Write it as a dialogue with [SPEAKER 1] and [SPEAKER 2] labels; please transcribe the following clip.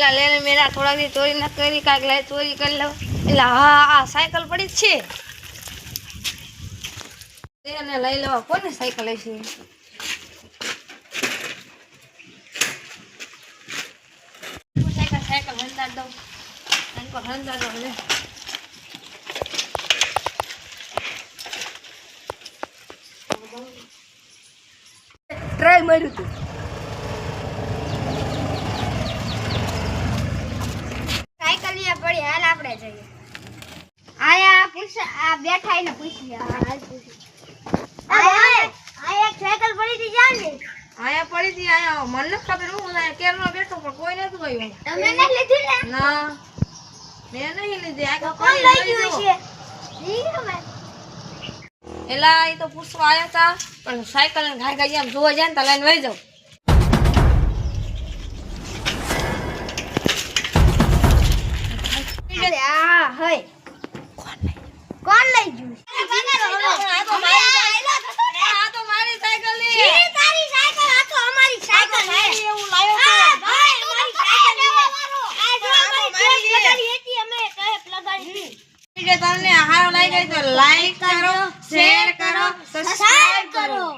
[SPEAKER 1] એલા લેને મેરા થોડા દી ચોરી ન કરી કાક લે ચોરી કરી લો એલા હા આ સાયકલ પડી જ છે એને લઈ લેવા કોને સાયકલ છે સાયકલ હંદાર દઉં સાયકલ હંદાર દઉં લે ટ્રાય માર્યું તું સાયકલ ની પડી હાલ આપણે જઈએ આયા પૂછ આ બેઠા એને પૂછી હાલ પૂછી આયા સાયકલ પડી હતી જાને આયા પડી હતી આયા મને ખબર હું આયા કેરમાં બેઠો પણ કોઈ નતું ગયું તમે ન લીધી ને ના મેં નહીં લીધી આ કોઈ લઈ ગયું છે ઈ ખબર એલા ઈ તો પૂછવા આયા હતા પણ સાયકલ ને ઘાય ઘાય આમ જોવા જાય ને તો લઈને વઈ જાવ આ હય કોણ લઈ ગયું આ તો મારી સાયકલ છે તારી સાયકલ આ તો અમારી સાયકલ છે એવું લાયો તો ભાઈ અમારી સાયકલ લેવા વાળો આ જો અમારી લગાડી હતી અમે ટેપ લગાડી વિડિયો તમને સારો લાગ્યો તો લાઈક કરો શેર કરો સબસ્ક્રાઇબ કરો